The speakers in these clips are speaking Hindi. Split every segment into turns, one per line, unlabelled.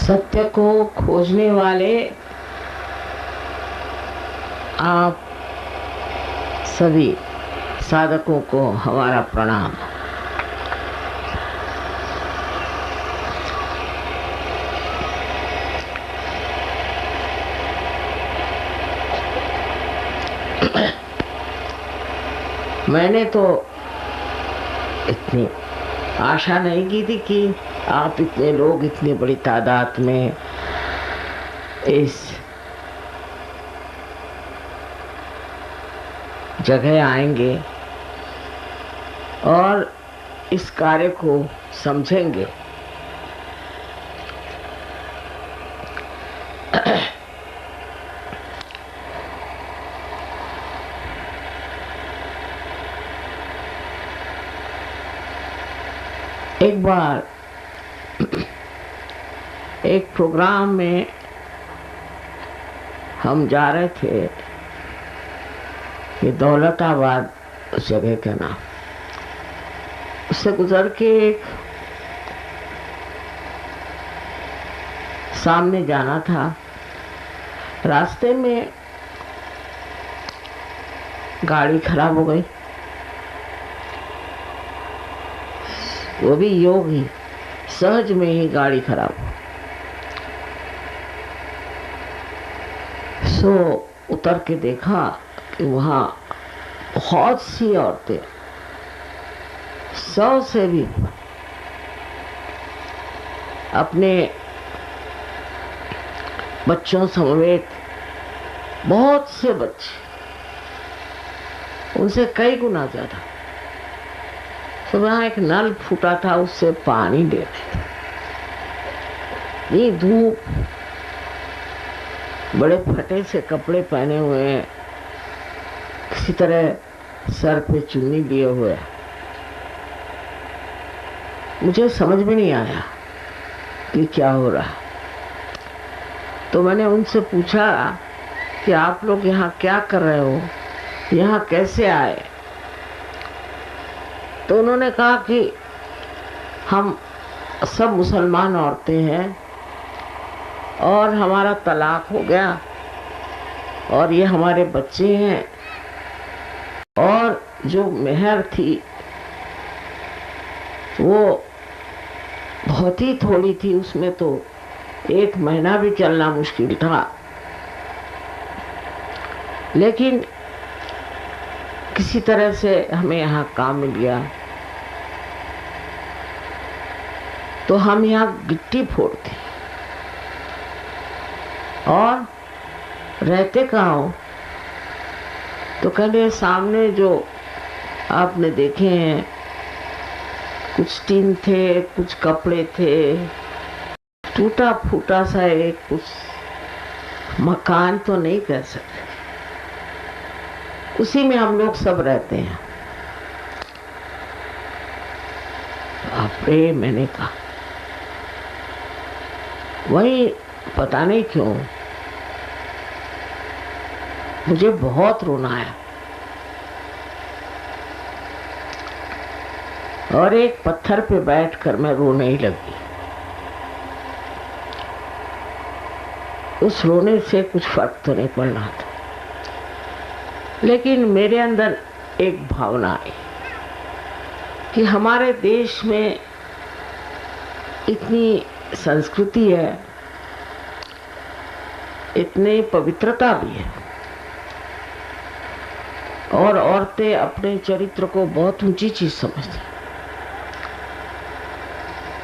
सत्य को खोजने वाले आप सभी साधकों को हमारा प्रणाम। मैंने तो इतनी आशा नहीं की थी कि आप इतने लोग इतनी बड़ी तादाद में इस जगह आएंगे और इस कार्य को समझेंगे। एक बार एक प्रोग्राम में हम जा रहे थे, ये दौलताबाद उस जगह का नाम, उससे गुजर के एक सामने जाना था। रास्ते में गाड़ी खराब हो गई, वो भी योग ही सहज में ही गाड़ी खराब हो। सो उतर के देखा कि वहाँ बहुत सी औरतें, 100 से भी अपने बच्चों समेत बहुत से बच्चे, उनसे कई गुना ज्यादा। तो वहाँ एक नल फूटा था, उससे पानी दे रहे थे। ये धूप, बड़े फटे से कपड़े पहने हुए, किसी तरह सर पे चुन्नी लिए हुए। मुझे समझ में नहीं आया कि क्या हो रहा। तो मैंने उनसे पूछा कि आप लोग यहाँ क्या कर रहे हो, यहाँ कैसे आए? तो उन्होंने कहा कि हम सब मुसलमान औरतें हैं और हमारा तलाक हो गया और ये हमारे बच्चे हैं, और जो मेहर थी वो बहुत ही थोड़ी थी, उसमें तो 1 महीना भी चलना मुश्किल था। लेकिन किसी तरह से हमें यहाँ काम मिल गया, तो हम यहाँ गिट्टी फोड़ते और रहते कहाँ हो? तो कहते सामने जो आपने देखे हैं, कुछ टीन थे, कुछ कपड़े थे, टूटा फूटा सा एक कुछ मकान तो नहीं कह सकते, उसी में हम लोग सब रहते हैं। आपरे, मैंने कहा वही, पता नहीं क्यों मुझे बहुत रोना आया और एक पत्थर पे बैठकर मैं रोने ही लगी। उस रोने से कुछ फर्क तो नहीं पड़ रहा था, लेकिन मेरे अंदर एक भावना आई कि हमारे देश में इतनी संस्कृति है, इतनी पवित्रता भी है, और औरतें अपने चरित्र को बहुत ऊंची चीज समझती।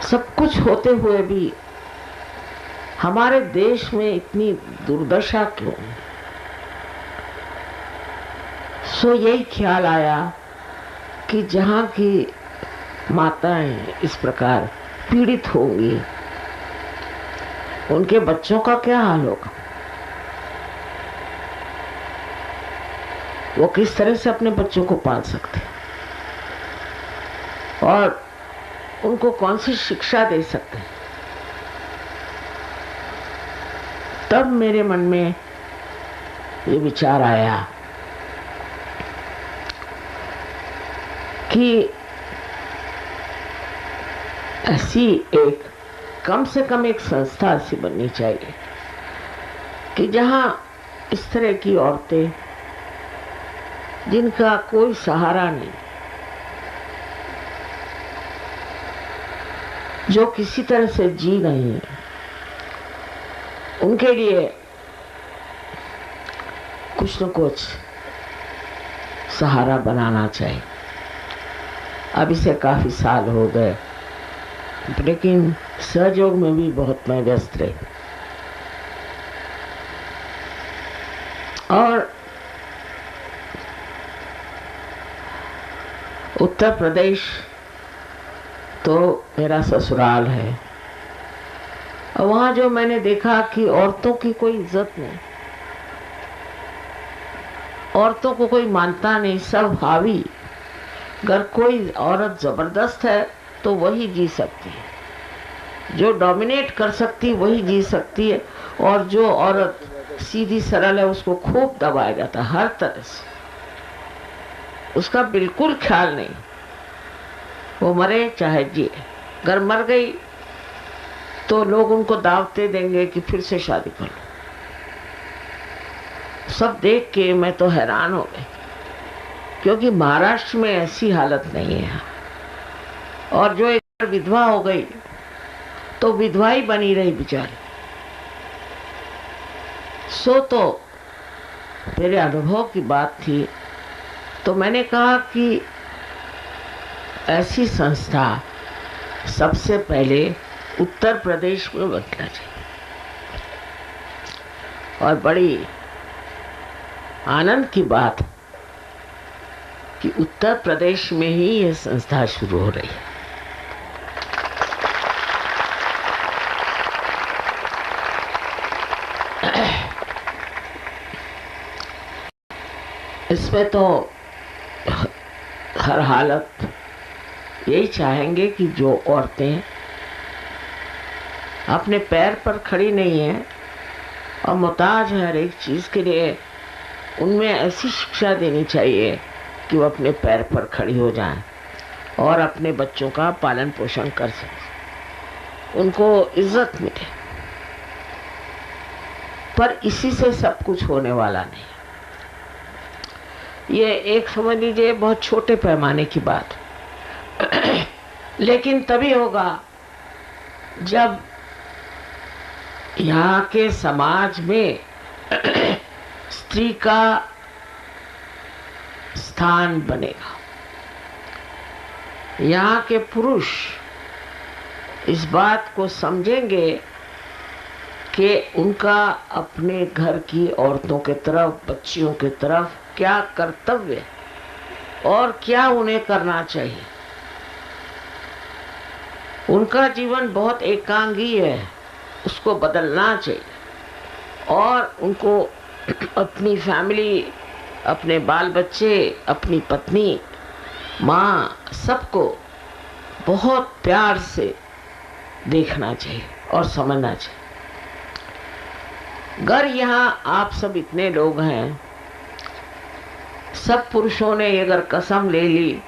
सब कुछ होते हुए भी हमारे देश में इतनी दुर्दशा क्यों? सो यही ख्याल आया कि जहाँ की माताएं इस प्रकार पीड़ित होंगी, उनके बच्चों का क्या हाल होगा? वो किस तरह से अपने बच्चों को पाल सकते हैं और उनको कौन सी शिक्षा दे सकते हैं? तब मेरे मन में ये विचार आया कि ऐसी एक कम से कम एक संस्था ऐसी बननी चाहिए कि जहां इस तरह की औरतें जिनका कोई सहारा नहीं, जो किसी तरह से जी नहीं है, उनके लिए कुछ न कुछ सहारा बनाना चाहिए। अब इसे काफी साल हो गए, लेकिन सहयोग में भी बहुत मैं व्यस्त रही। और उत्तर प्रदेश तो मेरा ससुराल है, और वहां जो मैंने देखा कि औरतों की कोई इज्जत नहीं, औरतों को कोई मानता नहीं, सब हावी। अगर कोई औरत जबरदस्त है तो वही जी सकती है, जो डोमिनेट कर सकती वही जी सकती है, और जो औरत सीधी सरल है उसको खूब दबाया जाता है हर तरह से, उसका बिल्कुल ख्याल नहीं, वो मरे चाहे जिए। अगर मर गई तो लोग उनको दावतें देंगे कि फिर से शादी कर लो। सब देख के मैं तो हैरान हो गई, क्योंकि महाराष्ट्र में ऐसी हालत नहीं है। और जो एक बार विधवा हो गई तो विधवा ही बनी रही बेचारी। सो तो मेरे अनुभव की बात थी, तो मैंने कहा कि ऐसी संस्था सबसे पहले उत्तर प्रदेश में बनना चाहिए। और बड़ी आनंद की बात कि उत्तर प्रदेश में ही यह संस्था शुरू हो रही है। इसमें तो हर हालत यही चाहेंगे कि जो औरतें अपने पैर पर खड़ी नहीं है और मुहताज है हर एक चीज के लिए, उनमें ऐसी शिक्षा देनी चाहिए कि वो अपने पैर पर खड़ी हो जाएं और अपने बच्चों का पालन पोषण कर सकें, उनको इज्जत मिले। पर इसी से सब कुछ होने वाला नहीं। ये एक समझ लीजिए बहुत छोटे पैमाने की बात, लेकिन तभी होगा जब यहाँ के समाज में स्त्री का स्थान बनेगा। यहाँ के पुरुष इस बात को समझेंगे कि उनका अपने घर की औरतों के तरफ, बच्चियों के तरफ क्या कर्तव्य और क्या उन्हें करना चाहिए। उनका जीवन बहुत एकांगी है, उसको बदलना चाहिए, और उनको अपनी फैमिली, अपने बाल बच्चे, अपनी पत्नी, माँ, सबको बहुत प्यार से देखना चाहिए और समझना चाहिए। अगर यहाँ आप सब इतने लोग हैं, सब पुरुषों ने अगर कसम ले ली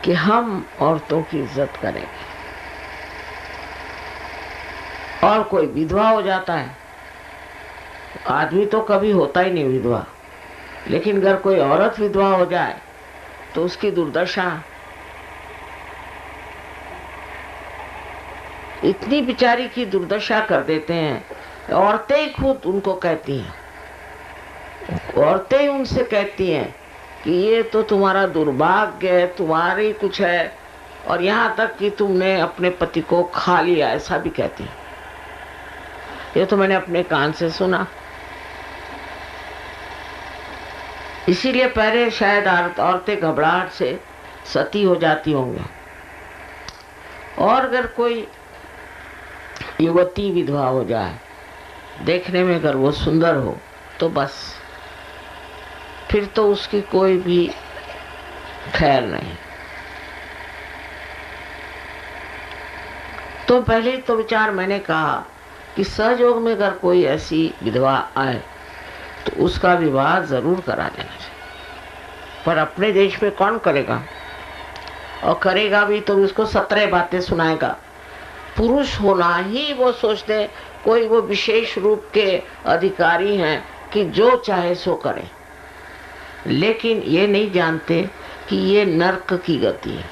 कि हम औरतों की इज्जत करेंगे, और कोई विधवा हो जाता है, आदमी तो कभी होता ही नहीं विधवा, लेकिन अगर कोई औरत विधवा हो जाए तो उसकी दुर्दशा इतनी बेचारी की दुर्दशा कर देते हैं। औरतें ही खुद उनको कहती हैं, औरतें ही उनसे कहती हैं कि ये तो तुम्हारा दुर्भाग्य है, तुम्हारी कुछ है, और यहाँ तक कि तुमने अपने पति को खा लिया, ऐसा भी कहती हैं। ये तो मैंने अपने कान से सुना। इसीलिए पहले शायद औरतें घबराहट से सती हो जाती होंगी, और अगर कोई युवती विधवा हो जाए, देखने में अगर वो सुंदर हो, तो बस फिर तो उसकी कोई भी खैर नहीं। तो पहले तो विचार मैंने कहा कि सहयोग में अगर कोई ऐसी विधवा आए तो उसका विवाह जरूर करा देना चाहिए। पर अपने देश में कौन करेगा, और करेगा भी तो उसको 17 बातें सुनाएगा पुरुष होना ही वो सोचते हैं, कोई वो विशेष रूप के अधिकारी हैं कि जो चाहे सो करें, लेकिन ये नहीं जानते कि ये नरक की गति है।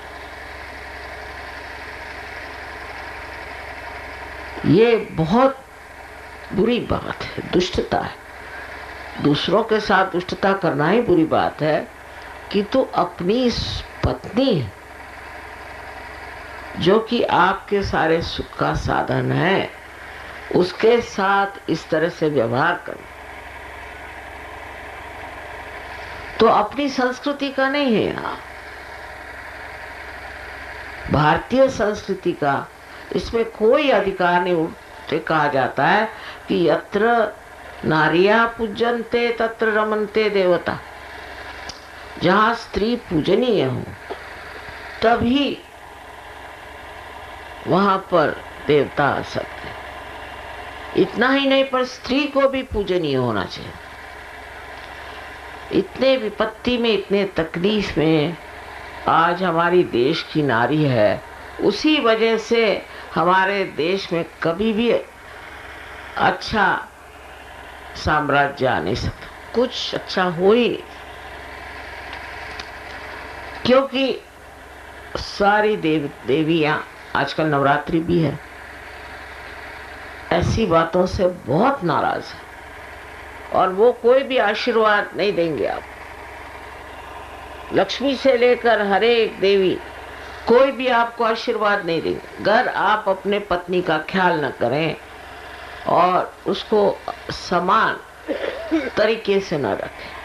ये बहुत बुरी बात है, दुष्टता है। दूसरों के साथ दुष्टता करना ही बुरी बात है कि तो अपनी पत्नी है जो कि आपके सारे सुख का साधन है, उसके साथ इस तरह से व्यवहार करें तो अपनी संस्कृति का नहीं है। यहाँ भारतीय संस्कृति का इसमें कोई अधिकार नहीं। उल्टे कहा जाता है कि यत्र नारिया पूजन्ते तत्र रमन्ते देवता। जहाँ स्त्री पूजनीय हो तभी वहां पर देवता आ सकते हैं। इतना ही नहीं पर स्त्री को भी पूजनीय होना चाहिए। इतने विपत्ति में, इतने तकलीफ में आज हमारी देश की नारी है, उसी वजह से हमारे देश में कभी भी अच्छा साम्राज्य आ नहीं सकता, कुछ अच्छा हो ही नहीं, क्योंकि सारी देवियां, आजकल नवरात्रि भी है, ऐसी बातों से बहुत नाराज है और वो कोई भी आशीर्वाद नहीं देंगे आप। लक्ष्मी से लेकर हर एक देवी कोई भी आपको आशीर्वाद नहीं देंगे अगर आप अपने पत्नी का ख्याल न करें और उसको समान तरीके से न रखें।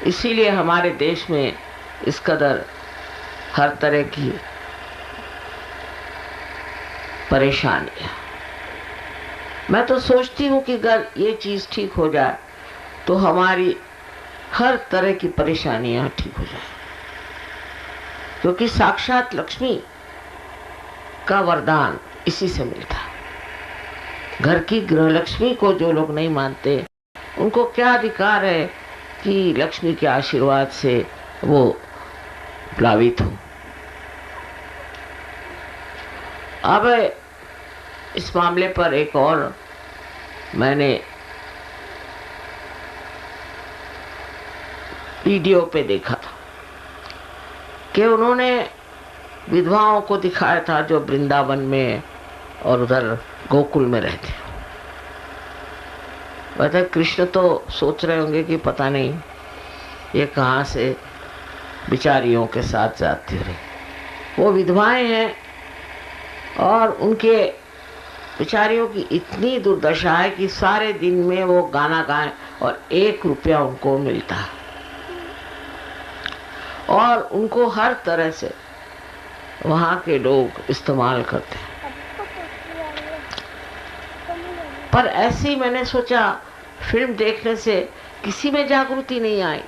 इसीलिए हमारे देश में इस कदर हर तरह की परेशानी है। मैं तो सोचती हूँ कि अगर ये चीज ठीक हो जाए तो हमारी हर तरह की परेशानियां ठीक हो जाए, क्योंकि साक्षात लक्ष्मी का वरदान इसी से मिलता है। घर की गृह लक्ष्मी को जो लोग नहीं मानते उनको क्या अधिकार है कि लक्ष्मी के आशीर्वाद से वो प्लावित हो। अब इस मामले पर एक और मैंने वीडियो पे देखा था कि उन्होंने विधवाओं को दिखाया था जो वृंदावन में और उधर गोकुल में रहते। वैसे कृष्ण तो सोच रहे होंगे कि पता नहीं ये कहाँ से बिचारियों के साथ जाती रही। वो विधवाएं हैं और उनके बिचारियों की इतनी दुर्दशा है कि सारे दिन में वो गाना गाएं और 1 रुपया उनको मिलता है और उनको हर तरह से वहाँ के लोग इस्तेमाल करते हैं। पर ऐसी मैंने सोचा फिल्म देखने से किसी में जागृति नहीं आई।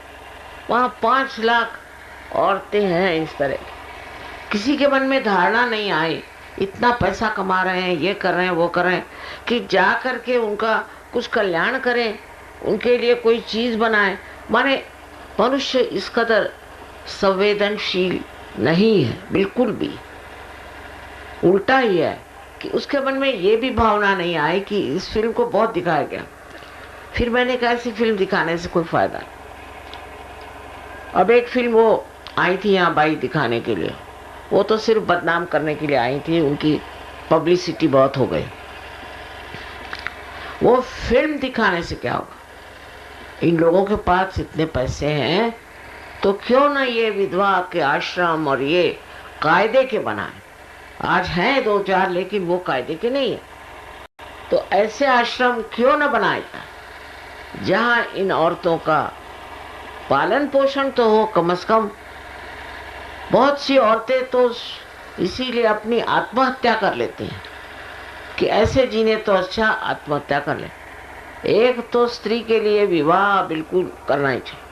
वहाँ 5 लाख औरतें हैं इस तरह, किसी के मन में धारणा नहीं आई इतना पैसा कमा रहे हैं, ये कर रहे हैं, वो कर रहे हैं, कि जा करके उनका कुछ कल्याण करें, उनके लिए कोई चीज बनाए। माने मनुष्य इस कदर संवेदनशील नहीं है, बिल्कुल भी उल्टा ही है कि उसके मन में ये भी भावना नहीं आई कि इस फिल्म को बहुत दिखाया गया। फिर मैंने कहा ऐसी फिल्म दिखाने से कोई फायदा नहीं। अब एक फिल्म वो आई थी यहाँ बाई दिखाने के लिए, वो तो सिर्फ बदनाम करने के लिए आई थी, उनकी पब्लिसिटी बहुत हो गई। वो फिल्म दिखाने से क्या होगा? इन लोगों के पास इतने पैसे हैं तो क्यों ना ये विधवा के आश्रम और ये कायदे के बनाए। आज हैं 2-4 लेकिन वो कायदे के नहीं है। तो ऐसे आश्रम क्यों ना बनाए जाए जहां इन औरतों का पालन पोषण तो हो कम से कम। बहुत सी औरतें तो इसीलिए अपनी आत्महत्या कर लेती हैं कि ऐसे जीने तो अच्छा आत्महत्या कर ले। एक तो स्त्री के लिए विवाह बिल्कुल करना ही चाहिए,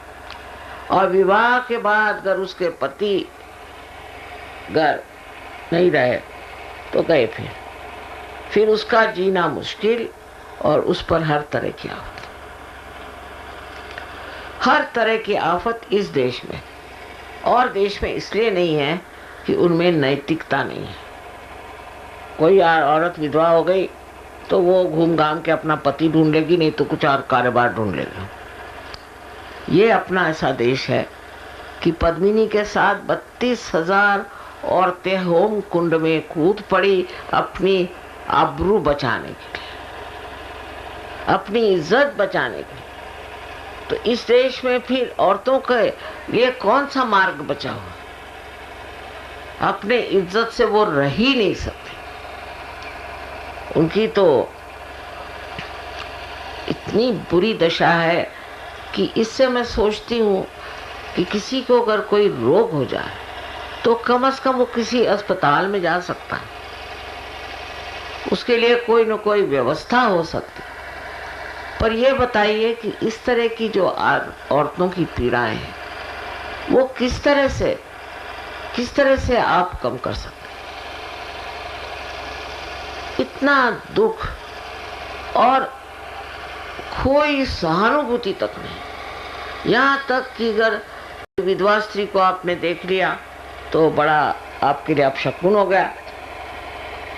और विवाह के बाद अगर उसके पति घर नहीं रहे तो गए, फिर उसका जीना मुश्किल और उस पर हर तरह की आफत, हर तरह की आफत इस देश में और देश में इसलिए नहीं है कि उनमें नैतिकता नहीं है। कोई औरत विधवा हो गई तो वो घूम घाम के अपना पति ढूंढ लेगी, नहीं तो कुछ और कारोबार ढूंढ लेगी। ये अपना ऐसा देश है कि पद्मिनी के साथ 32,000 औरतें होम कुंड में कूद पड़ी अपनी आबरू बचाने के लिए, अपनी इज्जत बचाने के लिए। तो इस देश में फिर औरतों के लिए कौन सा मार्ग बचा हुआ? अपने इज्जत से वो रह ही नहीं सकती। उनकी तो इतनी बुरी दशा है कि इससे मैं सोचती हूँ कि किसी को अगर कोई रोग हो जाए तो कम से कम वो किसी अस्पताल में जा सकता है, उसके लिए कोई न कोई व्यवस्था हो सकती। पर ये बताइए कि इस तरह की जो औरतों की पीड़ाएं हैं वो किस तरह से आप कम कर सकते? इतना दुख और कोई सहानुभूति तक नहीं। यहाँ तक कि अगर विधवा स्त्री को आपने देख लिया तो बड़ा आपके लिए अपशकुन हो गया।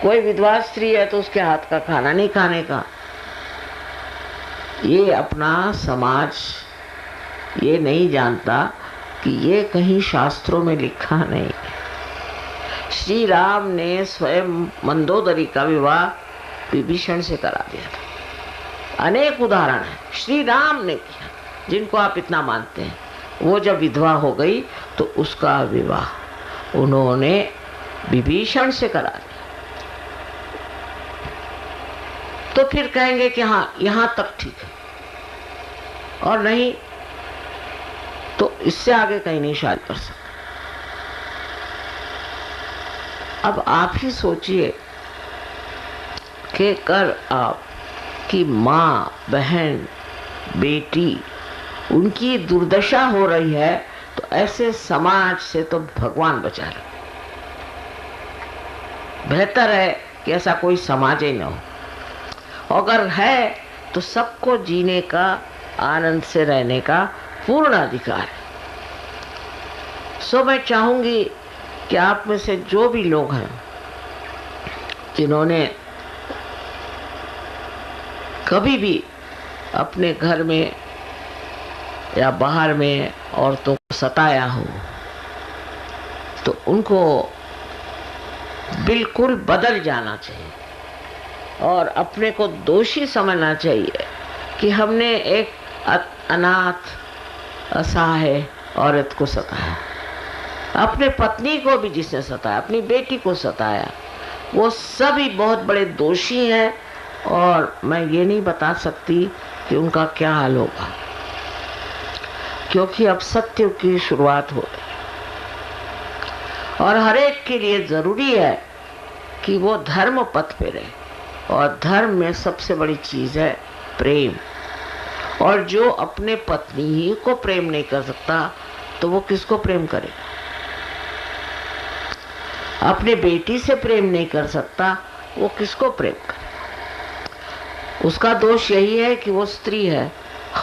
कोई विधवा स्त्री है तो उसके हाथ का खाना नहीं खाने का। ये अपना समाज ये नहीं जानता कि ये कहीं शास्त्रों में लिखा नहीं। श्री राम ने स्वयं मंदोदरी का विवाह विभीषण से करा दिया था। अनेक उदाहरण है श्री राम ने किया, जिनको आप इतना मानते हैं। वो जब विधवा हो गई तो उसका विवाह उन्होंने विभीषण से करा दिया। तो फिर कहेंगे कि हाँ यहाँ तक ठीक है, और नहीं तो इससे आगे कहीं नहीं शादी कर सकते। अब आप ही सोचिए कि कर आप की माँ, बहन, बेटी, उनकी दुर्दशा हो रही है तो ऐसे समाज से तो भगवान बचा ले। बेहतर है कि ऐसा कोई समाज ही न हो। अगर है तो सबको जीने का, आनंद से रहने का पूर्ण अधिकार है। सो मैं चाहूंगी कि आप में से जो भी लोग हैं जिन्होंने कभी भी अपने घर में या बाहर में औरतों को सताया हो तो उनको बिल्कुल बदल जाना चाहिए और अपने को दोषी समझना चाहिए कि हमने एक अनाथ, असहाय औरत को सताया। अपने पत्नी को भी जिसने सताया, अपनी बेटी को सताया, वो सभी बहुत बड़े दोषी हैं। और मैं ये नहीं बता सकती कि उनका क्या हाल होगा, क्योंकि अब सत्य की शुरुआत हो रही है। और हर एक के लिए जरूरी है कि वो धर्म पथ पे रहे, और धर्म में सबसे बड़ी चीज है प्रेम। और जो अपने पत्नी ही को प्रेम नहीं कर सकता तो वो किसको प्रेम करे? अपने बेटी से प्रेम नहीं कर सकता वो किसको प्रेम करे? उसका दोष यही है कि वो स्त्री है।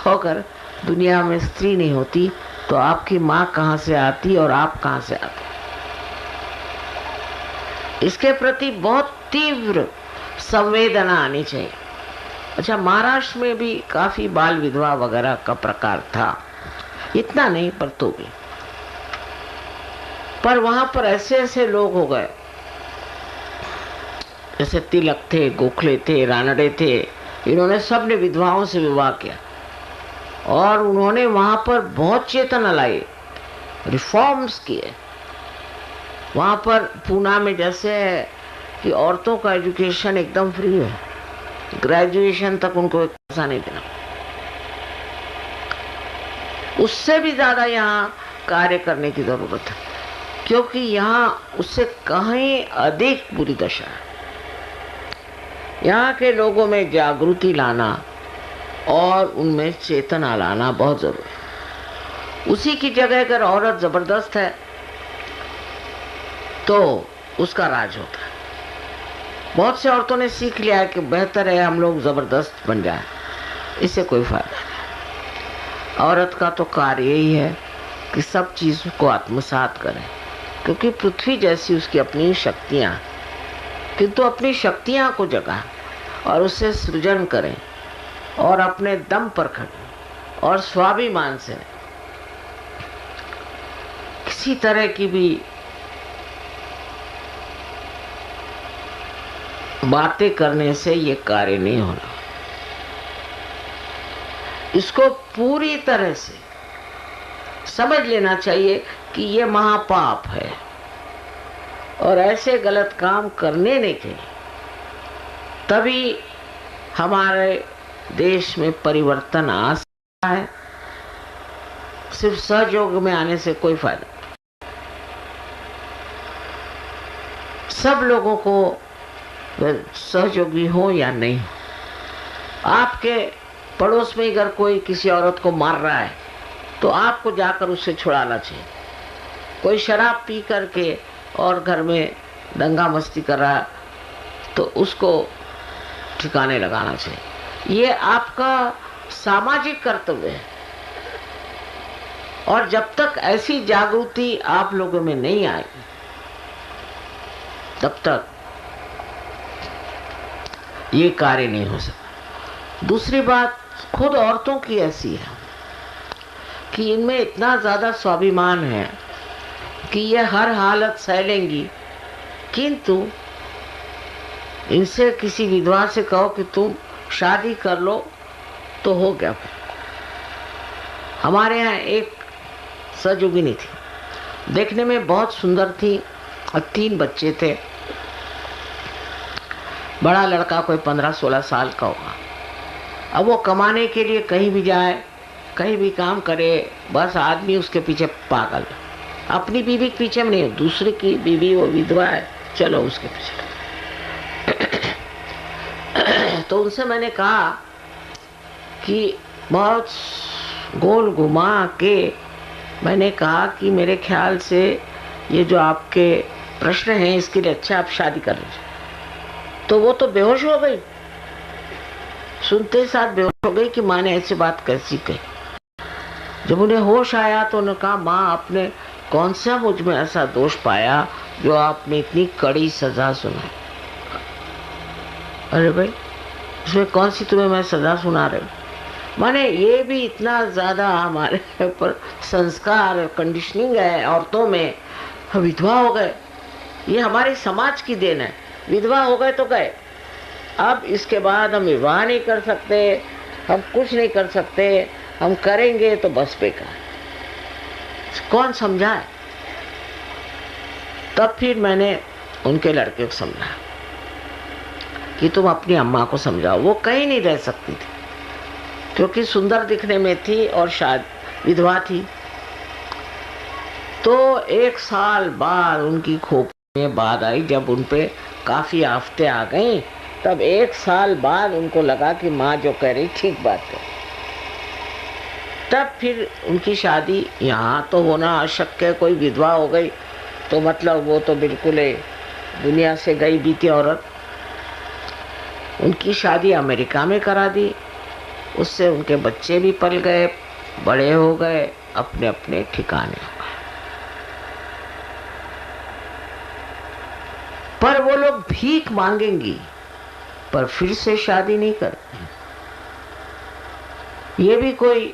अगर दुनिया में स्त्री नहीं होती तो आपकी माँ कहाँ से आती और आप कहाँ से आते? इसके प्रति बहुत तीव्र संवेदना आनी चाहिए। अच्छा, महाराष्ट्र में भी काफी बाल विधवा वगैरह का प्रकार था, इतना नहीं पर तो भी। पर वहां पर ऐसे ऐसे लोग हो गए, जैसे तिलक थे, गोखले थे, रानडे थे, इन्होंने सबने विधवाओं से विवाह किया और उन्होंने वहां पर बहुत चेतना लाई, रिफॉर्म्स किए। वहां पर पूना में जैसे है कि औरतों का एजुकेशन एकदम फ्री है, ग्रेजुएशन तक उनको एक पैसा नहीं देना। उससे भी ज्यादा यहाँ कार्य करने की जरूरत है, क्योंकि यहाँ उससे कहीं अधिक बुरी दशा है। यहाँ के लोगों में जागृति लाना और उनमें चेतना लाना बहुत जरूरी है। उसी की जगह अगर औरत जबरदस्त है तो उसका राज होता है। बहुत से औरतों ने सीख लिया है कि बेहतर है हम लोग जबरदस्त बन जाए, इससे कोई फायदा नहीं। औरत का तो कार्य यही है कि सब चीज को आत्मसात करे क्योंकि पृथ्वी जैसी उसकी अपनी शक्तियां, किंतु अपनी शक्तियां को जगा और उससे सृजन करें और अपने दम पर खड़े और स्वाभिमान से, किसी तरह की भी बातें करने से ये कार्य नहीं होना। इसको पूरी तरह से समझ लेना चाहिए कि ये महापाप है और ऐसे गलत काम करने नहीं चाहिए। तभी हमारे देश में परिवर्तन आ सकता है। सिर्फ सहयोग में आने से कोई फायदा नहीं। सब लोगों को सहयोगी हो या नहीं, आपके पड़ोस में अगर कोई किसी औरत को मार रहा है तो आपको जाकर उससे छुड़ाना चाहिए। कोई शराब पी करके और घर में दंगा मस्ती कर रहा है तो उसको ठिकाने लगाना चाहिए। ये आपका सामाजिक कर्तव्य है। और जब तक ऐसी जागृति आप लोगों में नहीं आएगी तब तक ये कार्य नहीं हो सकता। दूसरी बात, खुद औरतों की ऐसी है कि इनमें इतना ज्यादा स्वाभिमान है कि ये हर हालत सह लेंगी, किंतु इनसे किसी विधवा से कहो कि तुम शादी कर लो तो हो गया। हमारे यहाँ एक सहयोगिनी थी, देखने में बहुत सुंदर थी और 3 बच्चे थे। बड़ा लड़का कोई 15-16 साल का होगा। अब वो कमाने के लिए कहीं भी जाए, कहीं भी काम करे, बस आदमी उसके पीछे पागल। अपनी बीवी के पीछे में नहीं, दूसरे की बीवी, वो विधवा है, चलो उसके पीछे। तो उनसे मैंने कहा कि बहुत गोल घुमा के मैंने कहा कि मेरे ख्याल से ये जो आपके प्रश्न हैं इसके लिए अच्छा आप शादी कर लीजिए। तो वो तो बेहोश हो गई, सुनते ही साथ बेहोश हो गई कि माँ ने ऐसी बात कैसी कही। जब उन्हें होश आया तो उन्होंने कहा, माँ आपने कौन सा मुझ में ऐसा दोष पाया जो आपने इतनी कड़ी सजा सुनाई? अरे भाई, इसमें कौन सी तुम्हें मैं सजा सुना रही? माने ये भी इतना ज्यादा हमारे ऊपर संस्कार और कंडीशनिंग है औरतों में। विधवा हो गए, ये हमारे समाज की देन है। विधवा हो गए तो गए, अब इसके बाद हम विवाह नहीं कर सकते, हम कुछ नहीं कर सकते, हम करेंगे तो बस बेकार। कौन समझाए? तब फिर मैंने उनके लड़के को समझाया कि तुम अपनी अम्मा को समझाओ। वो कहीं नहीं रह सकती थी क्योंकि सुंदर दिखने में थी और शायद विधवा थी। तो 1 साल बाद उनकी खोपड़ी में बात आई, जब उन पे काफी आफतें आ गईं, तब 1 साल बाद उनको लगा कि माँ जो कह रही ठीक बात है। तब फिर उनकी शादी यहाँ तो होना अशक्य है। कोई विधवा हो गई तो मतलब वो तो बिल्कुल दुनिया से गई बीती औरत। उनकी शादी अमेरिका में करा दी, उससे उनके बच्चे भी पल गए, बड़े हो गए, अपने अपने ठिकाने हो गए। पर वो लोग भीख मांगेंगी पर फिर से शादी नहीं करते। ये भी कोई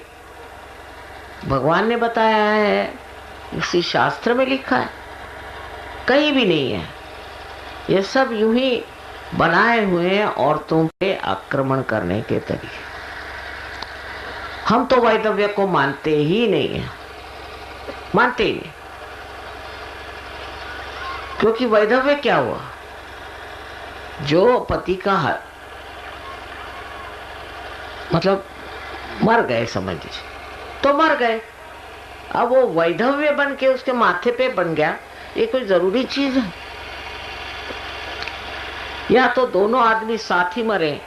भगवान ने बताया है, किसी शास्त्र में लिखा है? कहीं भी नहीं है। ये सब यूं ही बनाए हुए हैं औरतों पे आक्रमण करने के तरीके। हम तो वैधव्य को मानते ही नहीं है, मानते ही नहीं। क्योंकि वैधव्य क्या हुआ? जो पति का मतलब मर गए, समझ लीजिए, तो मर गए। अब वो वैधव्य बन के उसके माथे पे बन गया, ये कोई जरूरी चीज है? या तो दोनों आदमी साथ ही मरे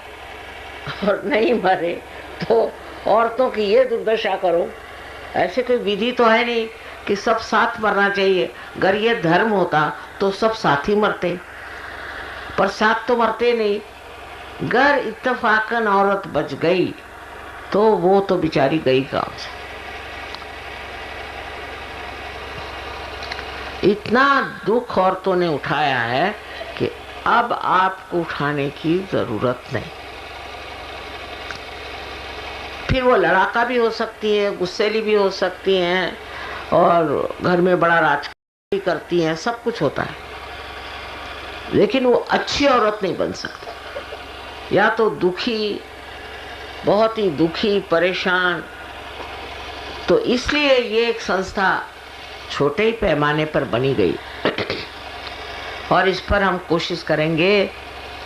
और नहीं मरे तो औरतों की ये दुर्दशा करो। ऐसे कोई विधि तो है नहीं कि सब साथ मरना चाहिए। अगर ये धर्म होता तो सब साथ ही मरते, पर साथ तो मरते नहीं। अगर इत्तेफाकन औरत बच गई तो वो तो बेचारी गई काम से। इतना दुख औरतों ने उठाया है कि अब आपको उठाने की जरूरत नहीं। फिर वो लड़ाका भी हो सकती है, गुस्सेली भी हो सकती हैं, और घर में बड़ा राजकाज भी करती हैं, सब कुछ होता है, लेकिन वो अच्छी औरत नहीं बन सकती। या तो दुखी, बहुत ही दुखी, परेशान। तो इसलिए ये एक संस्था छोटे ही पैमाने पर बनी गई और इस पर हम कोशिश करेंगे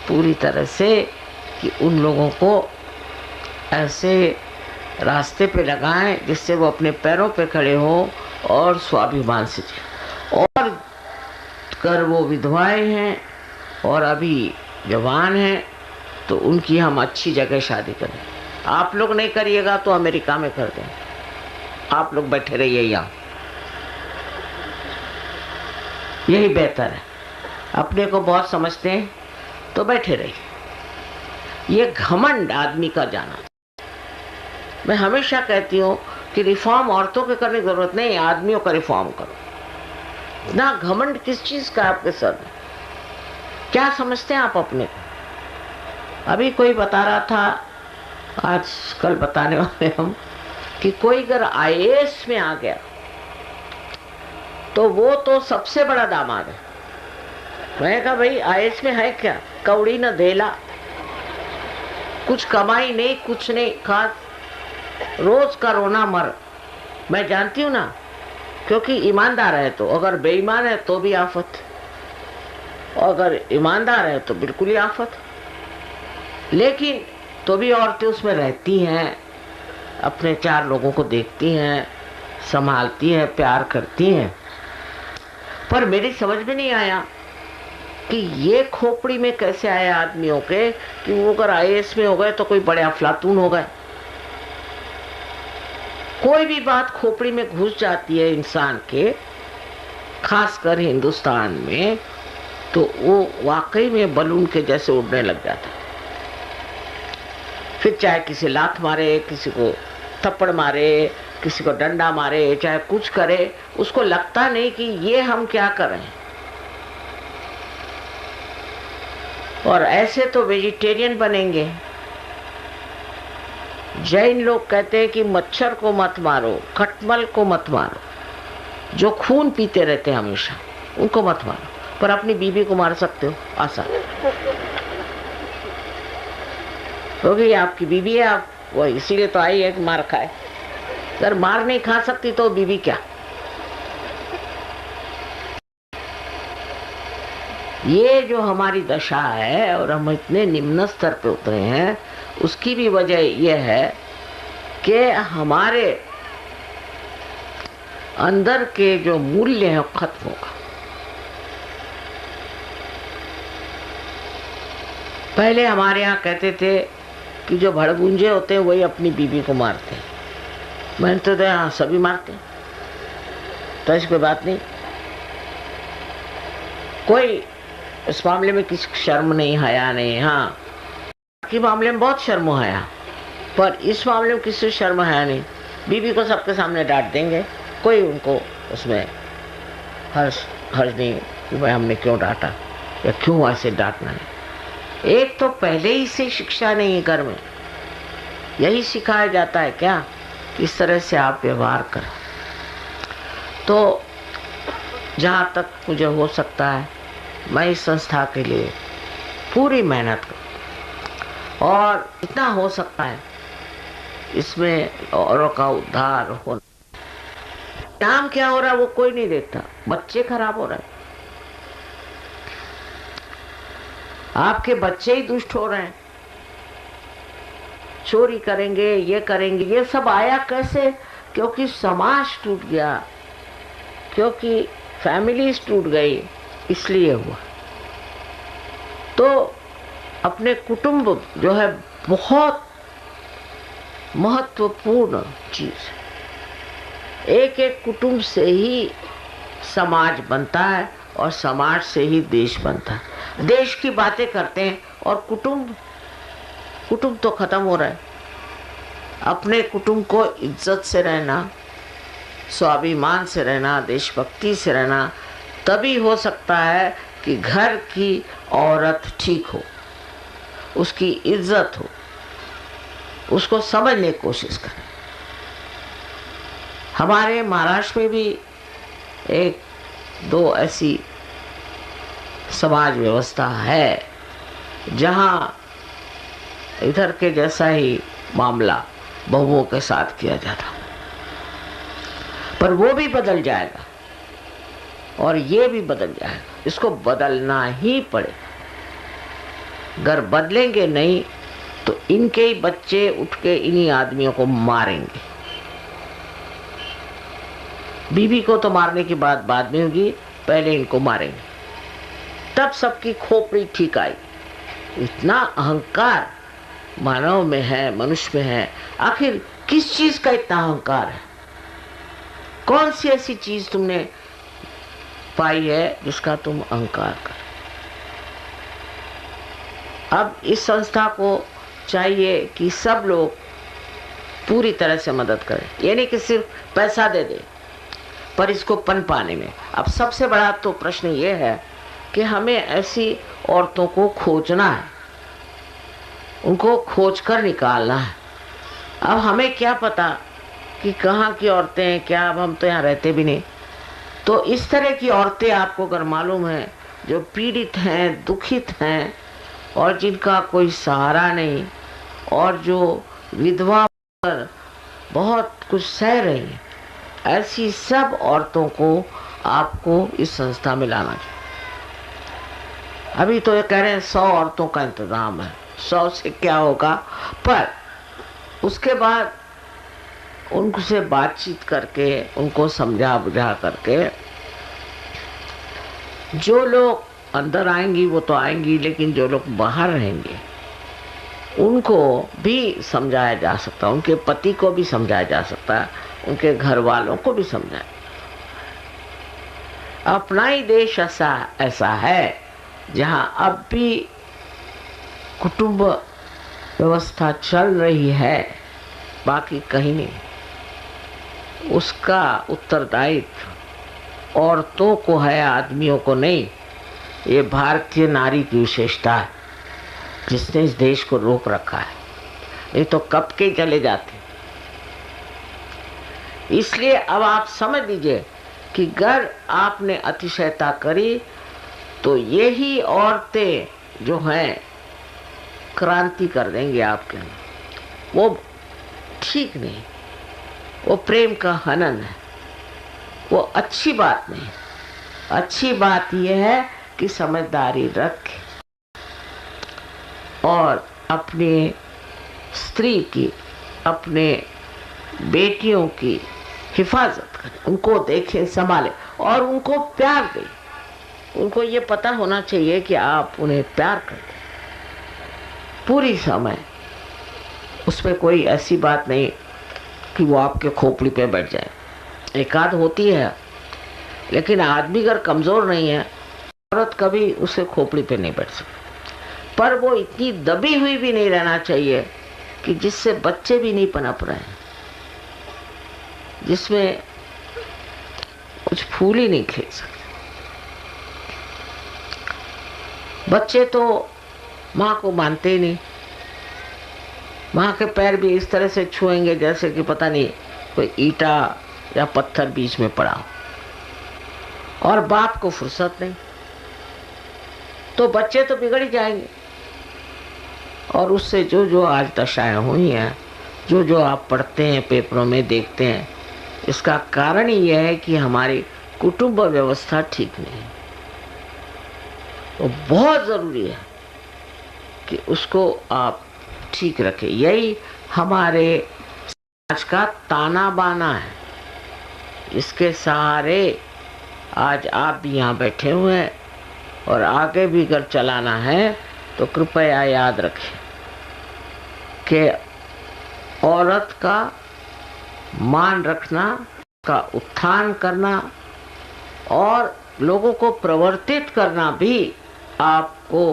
पूरी तरह से कि उन लोगों को ऐसे रास्ते पे लगाएं जिससे वो अपने पैरों पे खड़े हों और स्वाभिमान से जिएं। और कर वो विधवाएं हैं और अभी जवान हैं तो उनकी हम अच्छी जगह शादी करें। आप लोग नहीं करिएगा तो अमेरिका में कर दें, आप लोग बैठे रहिए यहाँ, यही बेहतर है। अपने को बहुत समझते हैं तो बैठे रहिए। ये घमंड आदमी का जाना। मैं हमेशा कहती हूँ कि रिफॉर्म औरतों के करने की जरूरत नहीं, आदमियों का रिफॉर्म करो। ना घमंड किस चीज का आपके सर में? क्या समझते हैं आप अपने को? अभी कोई बता रहा था, आज कल बताने वाले हम, कि कोई अगर आईएएस में आ गया तो वो तो सबसे बड़ा दामाद है। मैं कहा भाई आईएएस में है क्या? कौड़ी न धेला, कुछ कमाई नहीं, कुछ नहीं, खास रोज का रोना मर। मैं जानती हूँ ना, क्योंकि ईमानदार है तो, अगर बेईमान है तो भी आफत, और अगर ईमानदार है तो बिल्कुल ही आफत। लेकिन तो भी औरतें उसमें रहती हैं, अपने 4 लोगों को देखती हैं, संभालती हैं, प्यार करती हैं। पर मेरी समझ में नहीं आया कि ये खोपड़ी में कैसे आया आदमियों के कि वो अगर आईएएस में हो गए तो कोई बड़े अफलातून हो गए। कोई भी बात खोपड़ी में घुस जाती है इंसान के, खासकर हिंदुस्तान में, तो वो वाकई में बलून के जैसे उड़ने लग जाता है। फिर चाहे किसी लात मारे, किसी को थप्पड़ मारे, किसी को डंडा मारे, चाहे कुछ करे, उसको लगता नहीं कि ये हम क्या कर रहे हैं। और ऐसे तो वेजिटेरियन बनेंगे। जैन लोग कहते हैं कि मच्छर को मत मारो, खटमल को मत मारो, जो खून पीते रहते हैं हमेशा, उनको मत मारो, पर अपनी बीवी को मार सकते हो आसान, क्योंकि आपकी बीवी है, आप वो इसीलिए तो आई है कि मार खाए। अगर मार नहीं खा सकती तो बीवी क्या? ये जो हमारी दशा है और हम इतने निम्न स्तर पे उतरे हैं, उसकी भी वजह यह है कि हमारे अंदर के जो मूल्य है खत्म होगा। पहले हमारे यहाँ कहते थे कि जो भड़बूंजे होते हैं वही अपनी बीवी को मारते हैं। मैंने तो यहाँ सभी मारते हैं, तो ऐसी कोई बात नहीं, कोई इस मामले में किसी शर्म नहीं, हया नहीं। हाँ, के मामले में बहुत शर्म हया, पर इस मामले में किसी शर्म हया नहीं। बीवी को सबके सामने डांट देंगे, कोई उनको उसमें हर्ष नहीं कि भाई हमने क्यों डांटा या क्यों ऐसे डांटना है। एक तो पहले ही से शिक्षा नहीं है, घर में यही सिखाया जाता है क्या, इस तरह से आप व्यवहार करें। तो जहाँ तक मुझे हो सकता है मैं इस संस्था के लिए पूरी मेहनत करूँ और इतना हो सकता है इसमें औरों का उद्धार हो। नाम क्या हो रहा है वो कोई नहीं देखता, बच्चे खराब हो रहे हैं, आपके बच्चे ही दुष्ट हो रहे हैं, चोरी करेंगे, ये करेंगे। ये सब आया कैसे? क्योंकि समाज टूट गया, क्योंकि फैमिलीज टूट गई, इसलिए हुआ। तो अपने कुटुंब जो है बहुत महत्वपूर्ण चीज। एक एक कुटुंब से ही समाज बनता है और समाज से ही देश बनता है। देश की बातें करते हैं और कुटुंब तो खत्म हो रहा है। अपने कुटुंब को इज्जत से रहना, स्वाभिमान से रहना, देशभक्ति से रहना, तभी हो सकता है कि घर की औरत ठीक हो, उसकी इज्जत हो, उसको समझने की कोशिश करें। हमारे महाराष्ट्र में भी एक दो ऐसी समाज व्यवस्था है जहाँ इधर के जैसा ही मामला बहुओं के साथ किया जाता, पर वो भी बदल जाएगा और ये भी बदल जाएगा। इसको बदलना ही पड़ेगा। अगर बदलेंगे नहीं तो इनके ही बच्चे उठ के इन्हीं आदमियों को मारेंगे। बीवी को तो मारने की बात बाद में होगी, पहले इनको मारेंगे, तब सबकी खोपड़ी ठीक आई। इतना अहंकार मानव में है, मनुष्य में है। आखिर किस चीज का इतना अहंकार है? कौन सी ऐसी चीज तुमने पाई है जिसका तुम अहंकार कर? अब इस संस्था को चाहिए कि सब लोग पूरी तरह से मदद करें। ये नहीं कि सिर्फ पैसा दे दे, पर इसको पन पाने में। अब सबसे बड़ा तो प्रश्न ये है कि हमें ऐसी औरतों को खोजना है, उनको खोज कर निकालना है। अब हमें क्या पता कि कहाँ की औरतें हैं क्या, अब हम तो यहाँ रहते भी नहीं। तो इस तरह की औरतें आपको अगर मालूम है जो पीड़ित हैं, दुखित हैं और जिनका कोई सहारा नहीं, और जो विधवा पर बहुत कुछ सह रही हैं, ऐसी सब औरतों को आपको इस संस्था में लाना चाहिए। अभी तो ये कह रहे हैं 100 औरतों का इंतजाम है। 100 से क्या होगा, पर उसके बाद उनसे बातचीत करके, उनको समझा बुझा करके, जो लोग अंदर आएंगी वो तो आएंगी, लेकिन जो लोग बाहर रहेंगे उनको भी समझाया जा सकता है, उनके पति को भी समझाया जा सकता है, उनके घर वालों को भी समझाया। अपना ही देश ऐसा है जहां अब भी कुटुंब व्यवस्था चल रही है, बाकी कहीं नहीं। उसका उत्तरदायित्व औरतों को है, आदमियों को नहीं। ये भारतीय नारी की विशेषता है जिसने इस देश को रोक रखा है, नहीं तो कब के चले जाते। इसलिए अब आप समझ लीजिए कि अगर आपने अतिशयता करी तो यही औरतें जो हैं क्रांति कर देंगे आपके लिए। वो ठीक नहीं, वो प्रेम का हनन है, वो अच्छी बात नहीं। अच्छी बात यह है कि समझदारी रखें और अपने स्त्री की, अपने बेटियों की हिफाजत करें, उनको देखें, संभालें और उनको प्यार दें। उनको ये पता होना चाहिए कि आप उन्हें प्यार करते पूरी समय। उसमें कोई ऐसी बात नहीं कि वो आपके खोपड़ी पे बैठ जाए। एकाध होती है, लेकिन आदमी अगर कमजोर नहीं है, औरत कभी उसे खोपड़ी पे नहीं बैठ सकती। पर वो इतनी दबी हुई भी नहीं रहना चाहिए कि जिससे बच्चे भी नहीं पनप रहे हैं, जिसमें कुछ फूल ही नहीं खिल सकते। बच्चे तो माँ को मानते ही नहीं, माँ के पैर भी इस तरह से छुएंगे जैसे कि पता नहीं कोई ईटा या पत्थर बीच में पड़ा हो, और बाप को फुर्सत नहीं। तो बच्चे तो बिगड़ ही जाएंगे। और उससे जो जो आज दशाएं हुई हैं, जो जो आप पढ़ते हैं, पेपरों में देखते हैं, इसका कारण ही यह है कि हमारी कुटुंब व्यवस्था ठीक नहीं है। तो बहुत ज़रूरी है कि उसको आप ठीक रखें। यही हमारे समाज का ताना बाना है। इसके सहारे आज आप भी यहाँ बैठे हुए हैं, और आगे भी अगर चलाना है तो कृपया याद रखें कि औरत का मान रखना, का उत्थान करना और लोगों को प्रवर्तित करना भी आपको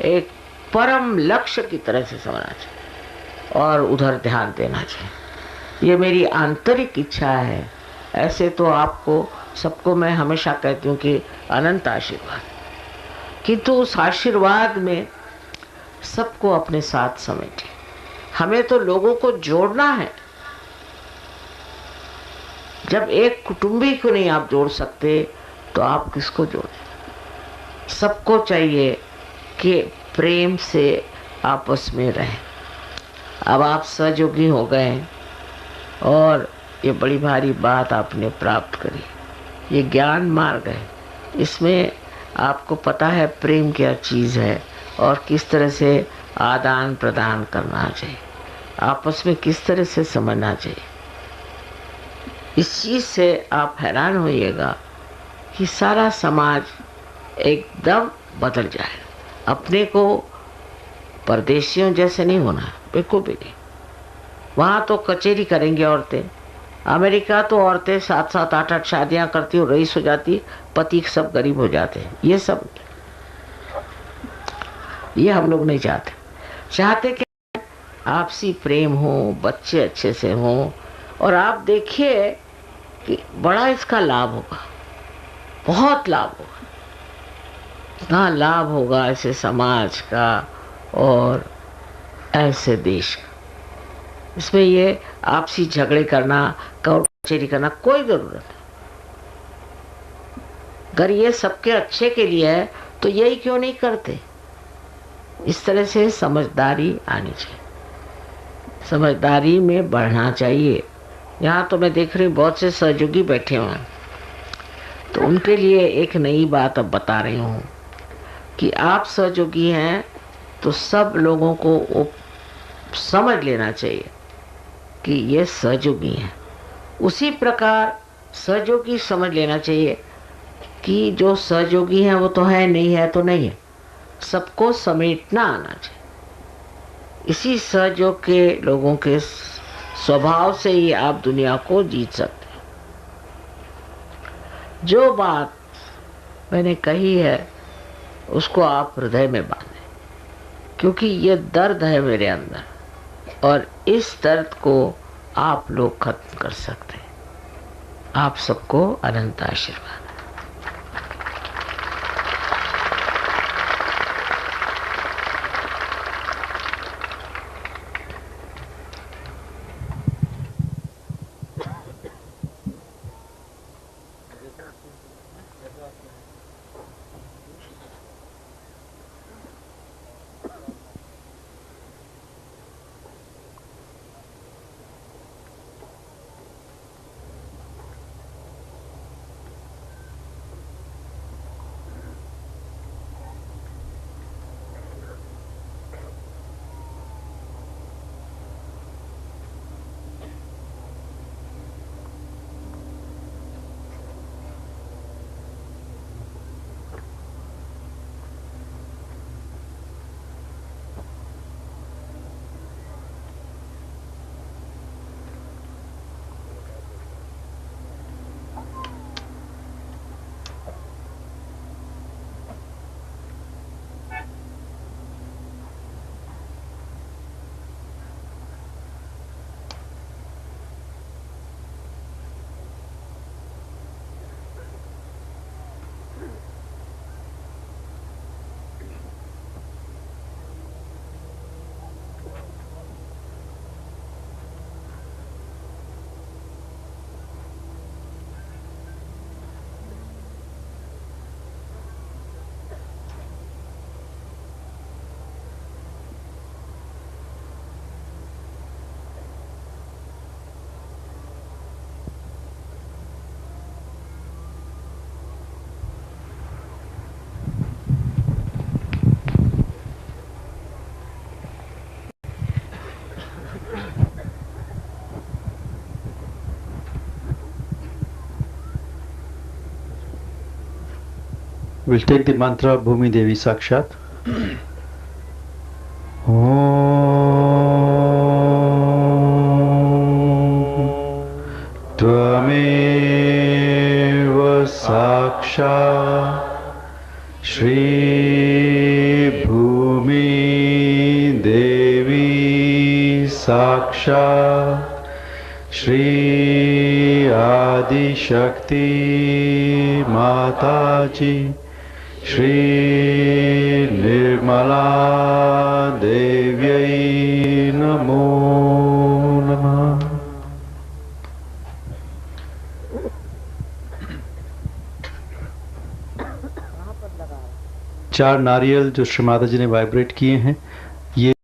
एक परम लक्ष्य की तरह से समझना चाहिए और उधर ध्यान देना चाहिए। ये मेरी आंतरिक इच्छा है। ऐसे तो आपको सबको मैं हमेशा कहती हूँ कि अनंत आशीर्वाद, किंतु उस आशीर्वाद में सबको अपने साथ समेटे। हमें तो लोगों को जोड़ना है। जब एक कुटुंबी को नहीं आप जोड़ सकते तो आप किसको जोड़ें? सबको चाहिए कि प्रेम से आपस में रहें। अब आप सहयोगी हो गए और ये बड़ी भारी बात आपने प्राप्त करी, ये ज्ञान मार्ग है। इसमें आपको पता है प्रेम क्या चीज़ है और किस तरह से आदान प्रदान करना चाहिए, आपस में किस तरह से समझना चाहिए। इस चीज़ से आप हैरान होइएगा कि सारा समाज एकदम बदल जाएगा। अपने को परदेशियों जैसे नहीं होना, बिल्कुल भी नहीं। वहाँ तो कचेरी करेंगी औरतें। अमेरिका तो औरतें 7-7 8-8 शादियाँ करती और रईस हो जाती, पति सब गरीब हो जाते हैं। ये हम लोग नहीं चाहते। चाहते कि आपसी प्रेम हो, बच्चे अच्छे से हों, और आप देखिए कि बड़ा इसका लाभ होगा, बहुत लाभ होगा। इतना लाभ होगा ऐसे समाज का और ऐसे देश का। इसमें ये आपसी झगड़े करना, कचेरी करना कोई जरूरत नहीं। अगर ये सबके अच्छे के लिए है तो यही क्यों नहीं करते? इस तरह से समझदारी आनी चाहिए, समझदारी में बढ़ना चाहिए। यहाँ तो मैं देख रही हूँ बहुत से सहयोगी बैठे हुए हैं, तो उनके लिए एक नई बात अब बता रही हूँ कि आप सहयोगी हैं तो सब लोगों को समझ लेना चाहिए कि ये सहयोगी हैं। उसी प्रकार सहयोगी समझ लेना चाहिए कि जो सहयोगी हैं वो तो है, नहीं है तो नहीं है, सबको समेटना आना चाहिए। इसी सहयोग के लोगों के स्वभाव से ही आप दुनिया को जीत सकते हैं। जो बात मैंने कही है उसको आप हृदय में बांधें, क्योंकि ये दर्द है मेरे अंदर और इस दर्द को आप लोग खत्म कर सकते हैं। आप सबको अनंत आशीर्वाद।
We'll take the mantra Bhumi Devi Sakshat. Tvameva Sakshat Shri Bhumi Devi Sakshat Shri Adishakti माता जी, श्री निर्मला देव्यै नमो नमः। चार नारियल जो श्री माता जी ने वाइब्रेट किए हैं, ये